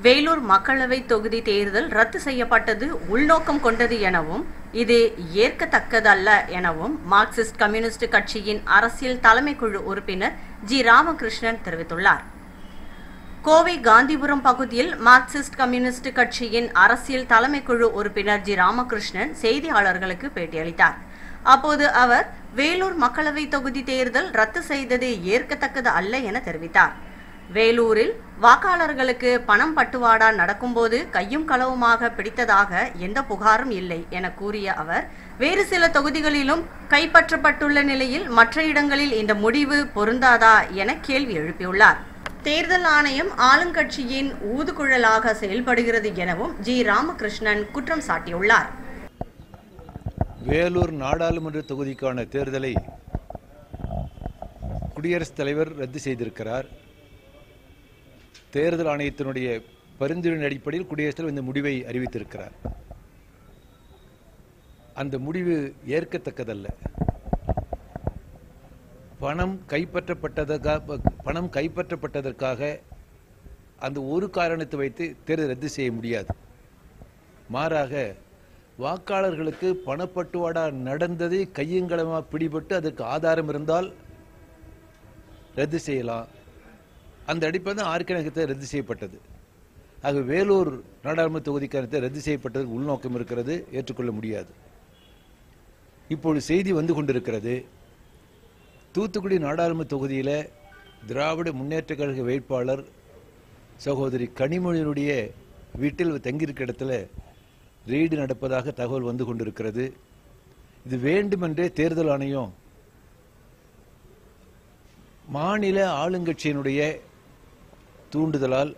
வேலூர் மக்களவை தொகுதி தேர்தல் ரத்து செய்யப்பட்டது உள்நோக்கம் கொண்டது எனவும் இது ஏற்கத்தக்கதல்ல எனவும் மார்க்சிஸ்ட் கம்யூனிஸ்ட் கட்சியின் அரசியல் தலைமைக்குழு உறுப்பினர் ஜி ராமகிருஷ்ணன் தெரிவித்துள்ளார். கோவை காந்திபுரம் பகுதியில் மார்க்சிஸ்ட் கம்யூனிஸ்ட் கட்சியின் அரசியல் தலைமைக்குழு உறுப்பினர் ஜி ராமகிருஷ்ணன் செய்தியாளர்களுக்கு பேட்டியளித்தார். அப்போது அவர் வேலூர் மக்களவை தொகுதி தேர்தல் ரத்து செய்தது ஏற்கத்தக்கது அல்ல என தெரிவித்தார். வேலூரில் வாக்காளர்களுக்கு பணம் பட்டுவாடா நடக்கும்போது கையும் களவுமாக பிடித்ததாக எந்த புகாரும் இல்லை என கூறிய அவர், வேறு சில தொகுதிகளிலும் கைப்பற்றப்பட்டுள்ள நிலையில் மற்ற இடங்களில் இந்த முடிவு பொருந்தாதா என கேள்வி எழுப்பியுள்ளார். தேர்தல் ஆணையம் ஆளுங்கட்சியின் ஊதுகுழலாக செயல்படுகிறது எனவும் ஜி ராமகிருஷ்ணன் குற்றம் சாட்டியுள்ளார். வேலூர் நாடாளுமன்ற தொகுதிக்கான தேர்தலை குடியரசுத் தலைவர் ரத்து செய்திருக்கிறார். தேர்தல் ஆணையத்தினுடைய பரிந்துரையின் அடிப்படையில் குடியரசுத் தலைவர் இந்த முடிவை அறிவித்திருக்கிறார். அந்த முடிவு ஏற்கத்தக்கதல்ல. பணம் கைப்பற்றப்பட்டதற்காக அந்த ஒரு காரணத்தை வைத்து தேர்தல் ரத்து செய்ய முடியாது. மாறாக வாக்காளர்களுக்கு பணப்பட்டுவாடா நடந்தது கையங்களமாக பிடிபட்டு அதற்கு ஆதாரம் இருந்தால் ரத்து செய்யலாம். அந்த அடிப்படையில் தான் ஆர்கனகத்தை ரத்து செய்யப்பட்டது. ஆக வேலூர் நாடாளுமன்ற தொகுதிக்கான ரத்து செய்யப்பட்டதற்கு உள்நோக்கம் இருக்கிறது, ஏற்றுக்கொள்ள முடியாது. இப்பொழுது செய்தி வந்து கொண்டிருக்கிறது, தூத்துக்குடி நாடாளுமன்ற தொகுதியில் திராவிட முன்னேற்ற கழக வேட்பாளர் சகோதரி கனிமொழியினுடைய வீட்டில் தங்கியிருக்க இடத்துல ரெய்டு நடப்பதாக தகவல் வந்து கொண்டிருக்கிறது. இது வேண்டுமென்றே தேர்தல் ஆணையம் மாநில ஆளுங்கட்சியினுடைய தூண்டுதலால்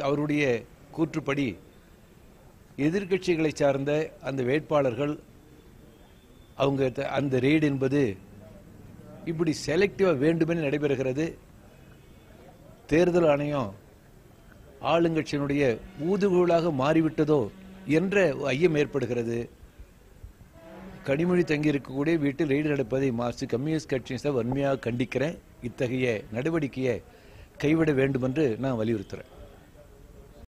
அவருடைய கூற்றுப்படி எதிர்கட்சிகளை சார்ந்த அந்த வேட்பாளர்கள் அந்த ரெய்டு என்பது இப்படி செலக்டிவாக வேண்டுமென நடைபெறுகிறது. தேர்தல் ஆணையம் ஆளுங்கட்சியினுடைய ஊதுகுழலாக மாறிவிட்டதோ என்ற ஐயம் ஏற்படுகிறது. கனிமொழி தங்கியிருக்கக்கூடிய வீட்டில் ரெய்டு நடப்பதை மார்க்சிஸ்ட் கம்யூனிஸ்ட் கட்சியை வன்மையாக கண்டிக்கிறேன். இத்தகைய நடவடிக்கையை கைவிட வேண்டும் என்று நான் வலியுறுத்துறேன்.